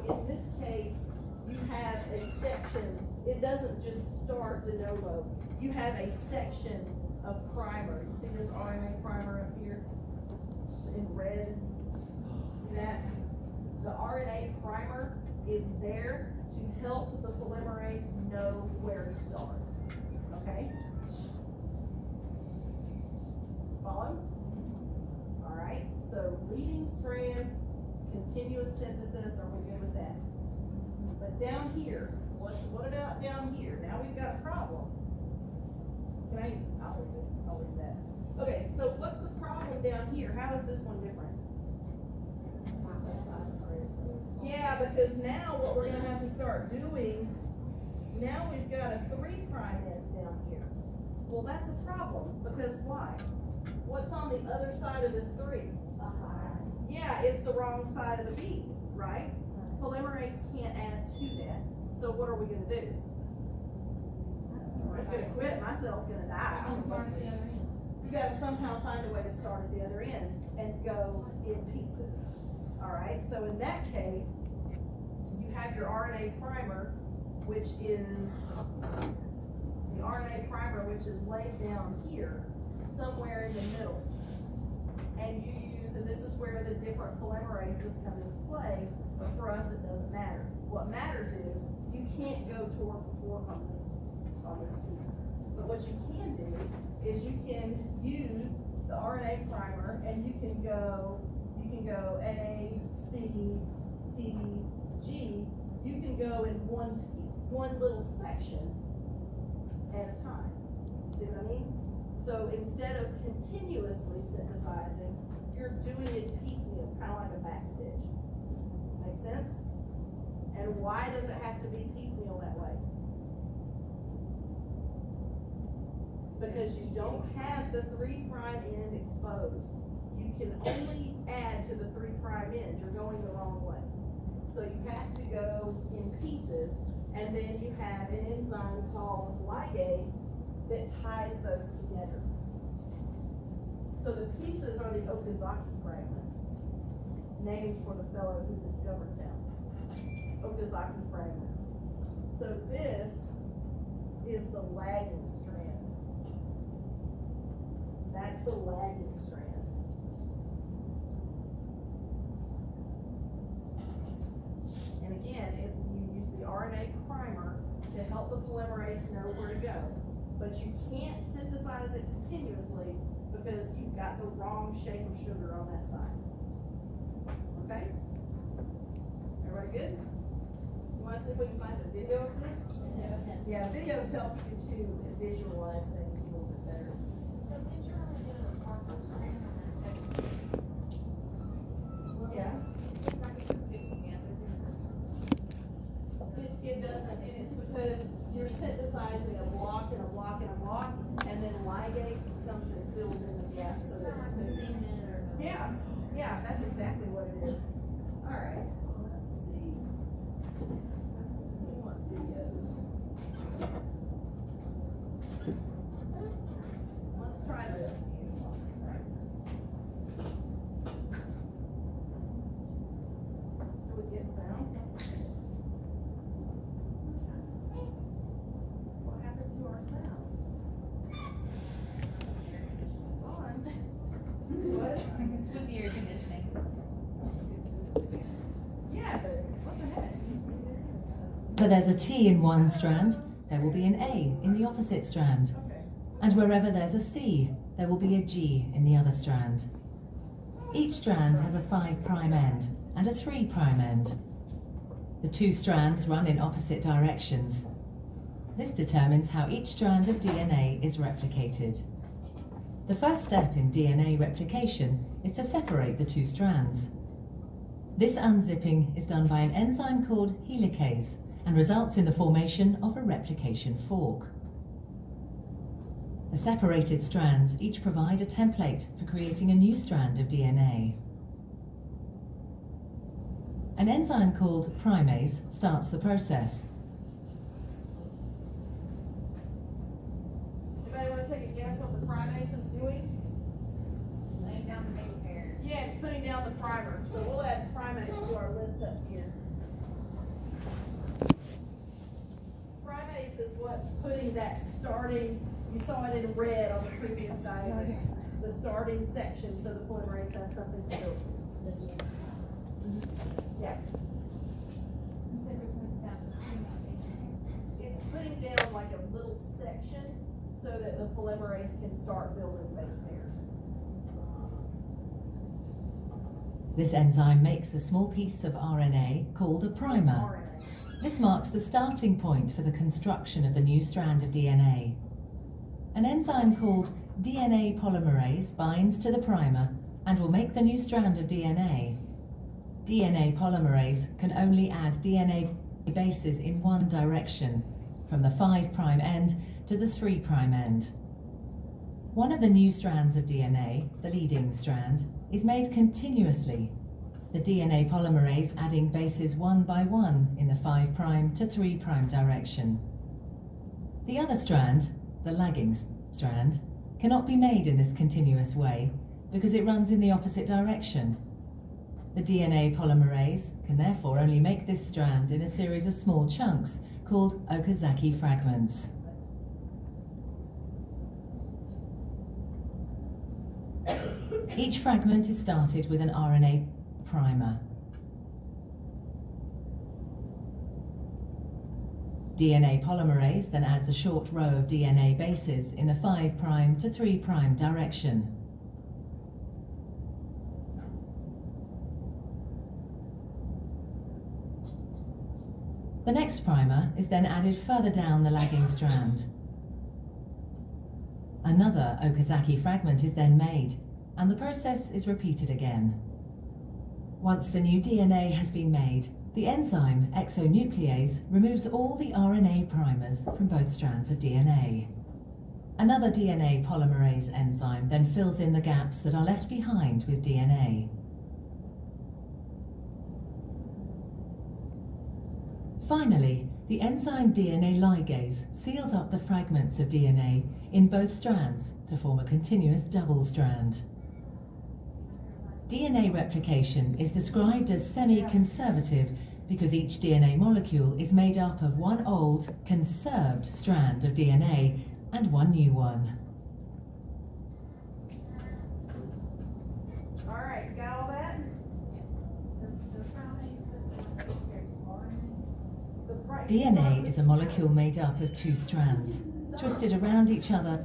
in this case, you have a section, it doesn't just start de novo. You have a section of primer. You see this RNA primer up here in red? See that? The RNA primer is there to help the polymerase know where to start. Okay? Follow? All right, so leading strand, continuous synthesis, are we good with that? But down here, what about down here? Now we've got a problem. I'll leave that. Okay, so what's the problem down here? How is this one different? Yeah, because now what we're gonna have to start doing, now we've got a 3' end down here. Well, that's a problem, because why? What's on the other side of this 3? Yeah, it's the wrong side of the B, right? Polymerase can't add to that. So what are we gonna do? We're just gonna quit, my cell's gonna die. You gotta somehow find a way to start at the other end and go in pieces. All right, so in that case, you have your RNA primer, which is the RNA primer, which is laid down here, somewhere in the middle. And you use, and this is where the different polymerases come into play, but for us it doesn't matter. What matters is you can't go toward the fork on this piece. But what you can do is you can use the RNA primer and you can go A, C, T, G. You can go in one little section at a time. See what I mean? So instead of continuously synthesizing, you're doing it piecemeal, kind of like a backstitch. Make sense? And why does it have to be piecemeal that way? Because you don't have the 3' end exposed. You can only add to the 3' end. You're going the wrong way. So you have to go in pieces, and then you have an enzyme called ligase that ties those together. So the pieces are the Okazaki fragments, named for the fellow who discovered them. Okazaki fragments. So this is the lagging strand. That's the lagging strand. And again, if you use the RNA primer to help the polymerase know where to go, but you can't synthesize it continuously because you've got the wrong shape of sugar on that side. Okay? Everybody good? You want to see if we can find a video of this? Yeah, videos help you to visualize things a little bit better. So since you're only doing a partial strand on that section, Yeah. it's not gonna fit together. It doesn't, it is because you're synthesizing a block and a block and a block, and then ligase comes and fills in the gaps, so that's Like smooth. cement or the- Yeah, that's exactly what it is. All right, let's see. We want videos. Let's try this. Do we get sound? What happened to our sound? It's on. What? It's with the air conditioning. Yeah, but what the heck? Where there's a T in one strand, there will be an A in the opposite strand. Okay. And wherever there's a C, there will be a G in the other strand. Each strand has a 5' end and a 3' end. The two strands run in opposite directions. This determines how each strand of DNA is replicated. The first step in DNA replication is to separate the two strands. This unzipping is done by an enzyme called helicase and results in the formation of a replication fork. The separated strands each provide a template for creating a new strand of DNA. An enzyme called primase starts the process. Anybody want to take a guess what the primase is doing? Laying down the base pair. Yeah, it's putting down the primer. So we'll add primase to our list up here. that starting, you saw it in red on the previous diagram, the starting section, so the polymerase has something to build. Yeah, You said it puts down the screen. it's putting down like a little section so that the polymerase can start building base pairs. This enzyme makes a small piece of RNA called a primer. RNA. This marks the starting point for the construction of the new strand of DNA. An enzyme called DNA polymerase binds to the primer and will make the new strand of DNA. DNA polymerase can only add DNA bases in one direction, from the 5' end to the 3' end. One of the new strands of DNA, the leading strand, is made continuously, the DNA polymerase adding bases one by one in the 5' to 3' direction. The other strand, the lagging strand, cannot be made in this continuous way because it runs in the opposite direction. The DNA polymerase can therefore only make this strand in a series of small chunks called Okazaki fragments. Each fragment is started with an RNA primer. DNA polymerase then adds a short row of DNA bases in the 5' to 3' direction. The next primer is then added further down the lagging strand. Another Okazaki fragment is then made, and the process is repeated again. Once the new DNA has been made, the enzyme exonuclease removes all the RNA primers from both strands of DNA. Another DNA polymerase enzyme then fills in the gaps that are left behind with DNA. Finally, the enzyme DNA ligase seals up the fragments of DNA in both strands to form a continuous double strand. DNA replication is described as semi-conservative because each DNA molecule is made up of one old, conserved strand of DNA and one new one. All right, got all that? The primase that's in the RNA. The pri- DNA is a molecule made up of two strands, twisted around each other.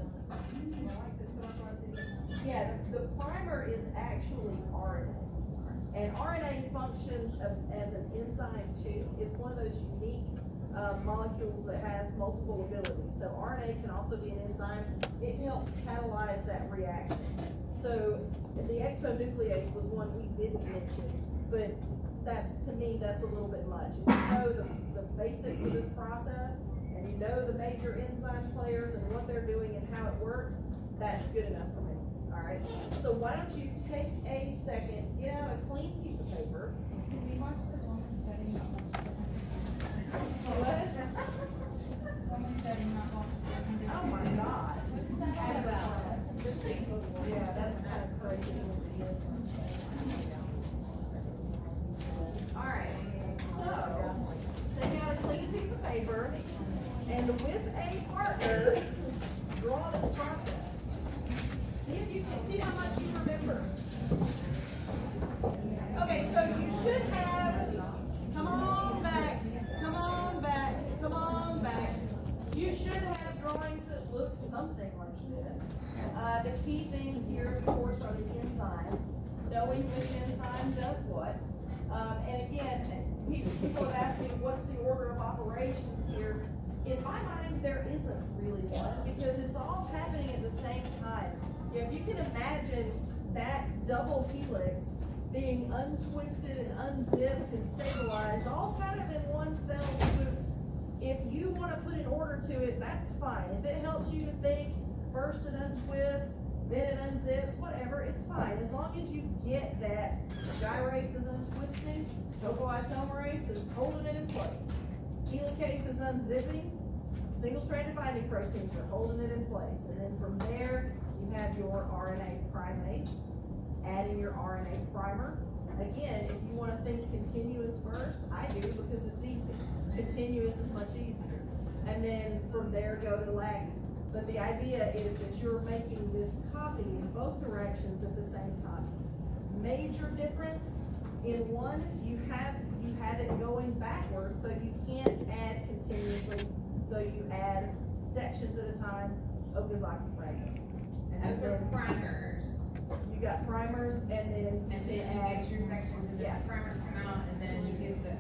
Yeah, the primer is actually RNA. And RNA functions as an enzyme too. It's one of those unique molecules that has multiple abilities. So RNA can also be an enzyme. It helps catalyze that reaction. So the exonuclease was one we didn't mention, but to me, that's a little bit much. If you know the basics of this process, and you know the major enzyme players and what they're doing and how it works, that's good enough for me. All right, so why don't you take a second, get out a clean piece of paper. Can we watch the woman study, not watch the woman study, not watch the Oh my God. What is that about? Yeah, that's kind of crazy. All right, so take out a clean piece of paper and with a partner, draw this process. See if you can see how much you remember. Okay, so you should have, come on back, come on back, come on back. You should have drawings that look something like this. The key things here, of course, are the enzymes, knowing which enzyme does what. And again, people have asked me, what's the order of operations here? In my mind, there isn't really one because it's all happening at the same time. You know, if you can imagine that double helix being untwisted and unzipped and stabilized all kind of in one fell swoop. If you want to put an order to it, that's fine. If it helps you to think, first it untwists, then it unzips, whatever, it's fine. As long as you get that gyrase is untwisting, topoisomerase is holding it in place. Helicase is unzipping, single-stranded binding proteins are holding it in place. And then from there, you have your RNA primase, adding your RNA primer. Again, if you want to think continuous first, I do because it's easy. Continuous is much easier. and then from there go to lagging. But the idea is that you're making this copy in both directions at the same time. Major difference, in one, you have it going backwards, so you can't add continuously, so you add sections at a time, Okazaki fragments. And those are primers, You got primers, and then. and then you get your sections, and then Yeah. the primers come out, and then you get the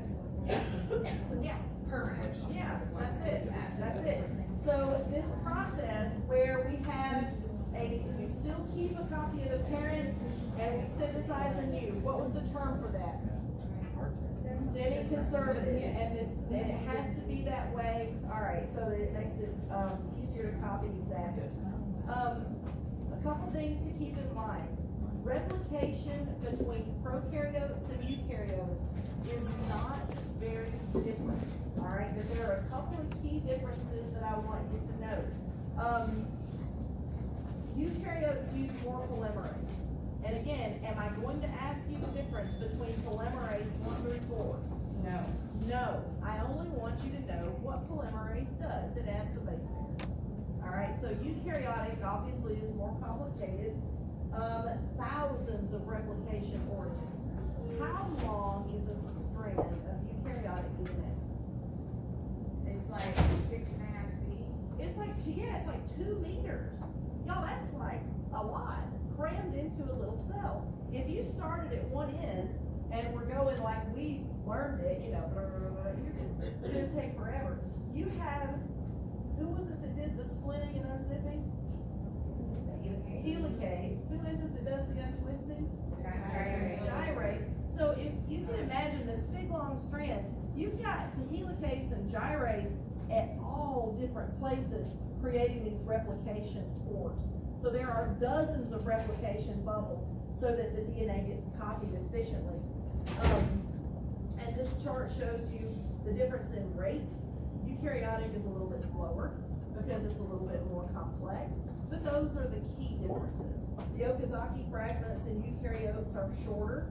Yeah, permanent. yeah, that's it. So this process where we have we still keep a copy of the parent and we synthesize a new, what was the term for that? Semi-conservative, and it has to be that way, alright, so that it makes it, easier to copy exactly. A couple things to keep in mind. Replication between prokaryotes and eukaryotes is not very different, alright? But there are a couple of key differences that I want you to note. Eukaryotes use more polymerase. And again, am I going to ask you the difference between polymerase 1 through 4? No. No, I only want you to know what polymerase does. It adds the base pair. Alright, so eukaryotic obviously is more complicated. Thousands of replication origins. How long is a strand of eukaryotic DNA? It's like 6.5 feet. It's like, it's like 2 meters. Y'all, that's like a lot crammed into a little cell. If you started at one end and we're going like we learned it, you're just, it's gonna take forever. You have, who was it that did the splitting and unzipping? Helicase. Who is it that does the untwisting? Gyrase. So if you can imagine this big long strand, you've got the helicase and gyrase at all different places creating these replication pores. So there are dozens of replication bubbles so that the DNA gets copied efficiently. And this chart shows you the difference in rate. Eukaryotic is a little bit slower because it's a little bit more complex, but those are the key differences. The Okazaki fragments in eukaryotes are shorter,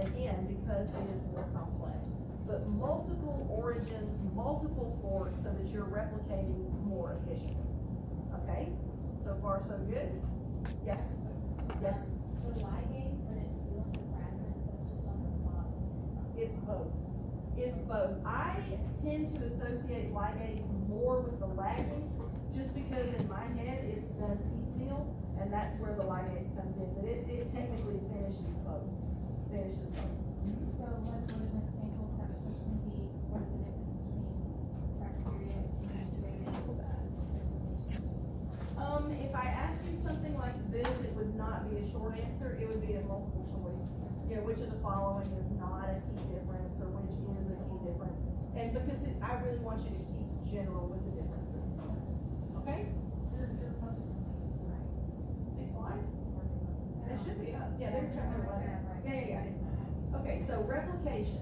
again, because it is more complex. But multiple origins, multiple forks, so that you're replicating more efficiently. Okay? So far, so good? Yes? Yes? So ligase, when it's sealing the fragments, that's just on the bottom. It's both. It's both. I tend to associate ligase more with the lagging, just because in my head it's done piecemeal, and that's where the ligase comes in. But it technically finishes both. So what would the sample type question be? What is the difference between bacteria and If I asked you something like this, it would not be a short answer. It would be a multiple choice. You know, which of the following is not a key difference, or which is a key difference? And because I really want you to keep general with the differences. Okay? These slides? They should be up. Yeah, they're chapter 11. Yeah. Okay, so replication,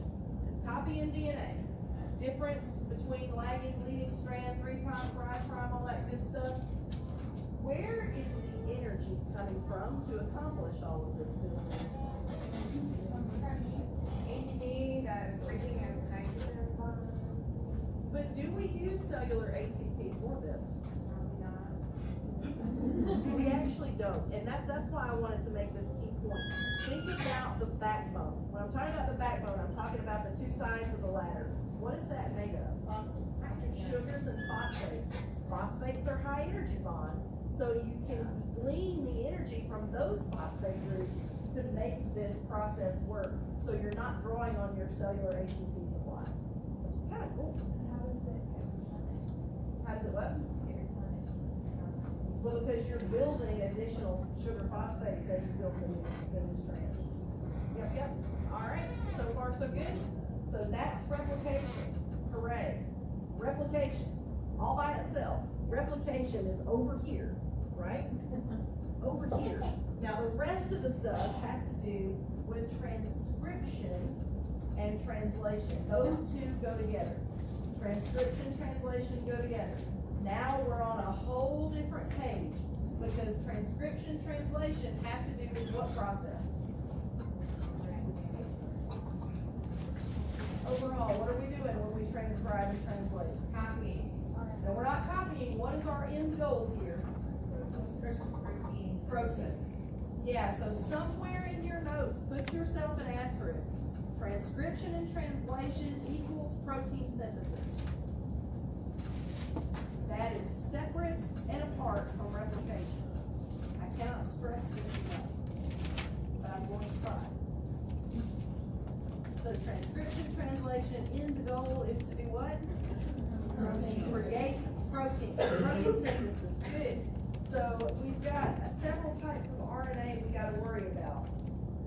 copy in DNA, difference between lagging, leading strand, 3', 5', all that good stuff. Where is the energy coming from to accomplish all of this building? ATP, the breaking of nitrogen bonds. But do we use cellular ATP for this? We actually don't, and that's why I wanted to make this key point. Think about the backbone. When I'm talking about the backbone, I'm talking about the two sides of the ladder. What is that made of? Sugars and phosphates. Phosphates are high energy bonds, so you can glean the energy from those phosphate groups to make this process work. So you're not drawing on your cellular ATP supply, which is kind of cool. how does it get replenished? How does it what? Well, because you're building additional sugar phosphates as you build the strand. Yep. All right, so far so good. So that's replication. Hooray. Replication, all by itself. Replication is over here, right? Over here. Now, the rest of the stuff has to do with transcription and translation. Those two go together. Transcription, translation go together. Now we're on a whole different page because transcription, translation have to do with what process? Overall, what are we doing when we transcribe and translate? Copy. Now, we're not copying, what is our end goal here? Proteins. Yeah, so somewhere in your notes, put yourself an asterisk. Transcription and translation equals protein synthesis. That is separate and apart from replication. I cannot stress this enough, but I'm going to try. So transcription, translation, end goal is to do what? Create protein, protein synthesis, good. So we've got several types of RNA we gotta worry about.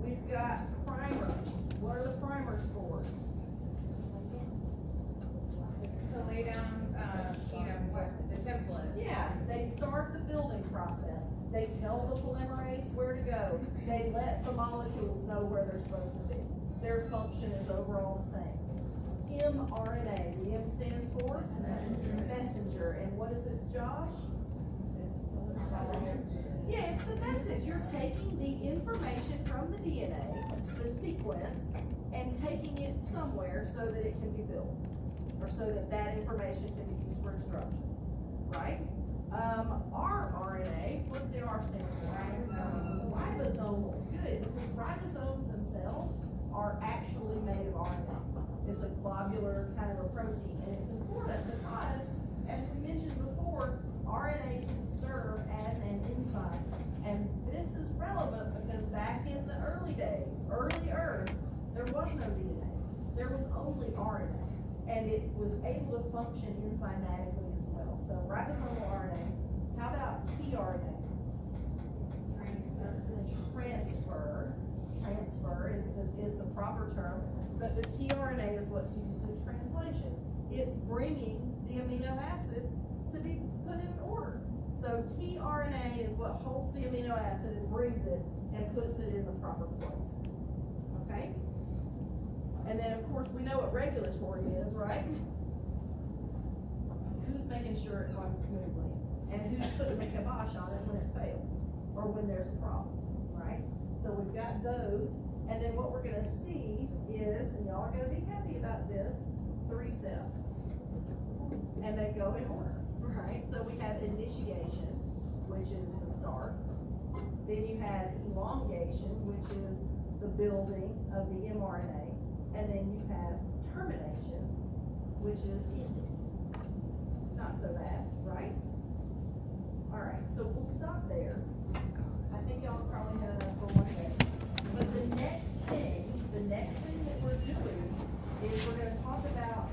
We've got primers. What are the primers for? To lay down, what, the template. Yeah, they start the building process. They tell the polymerase where to go. They let the molecules know where they're supposed to be. Their function is overall the same. mRNA, the M stands for? Messenger. And what is its job? Yeah, it's the message. You're taking the information from the DNA, the sequence, and taking it somewhere so that it can be built, or so that that information can be used for instructions, right? Our RNA, what's the R stand for? Ribosomal. Good, because ribosomes themselves are actually made of RNA. It's a globular kind of a protein, and it's important because, as we mentioned before, RNA can serve as an enzyme. And this is relevant because back in the early days, early Earth, there was no DNA. There was only RNA. And it was able to function enzymatically as well. So ribosomal RNA, how about tRNA? Transfer is the proper term, but the tRNA is what's used in translation. It's bringing the amino acids to be put in order. So tRNA is what holds the amino acid and brings it and puts it in the proper place. Okay? And then, of course, we know what regulatory is, right? Who's making sure it runs smoothly? And who's putting the kibosh on it when it fails? Or when there's a problem, right? So we've got those. And then what we're gonna see is, and y'all are gonna be happy about this, 3 steps. And they go in order, right? So we have initiation, which is the start. Then you have elongation, which is the building of the mRNA. And then you have termination, which is ending. Not so bad, right? All right, so we'll stop there. I think y'all probably had enough for one day. But the next thing that we're doing is we're gonna talk about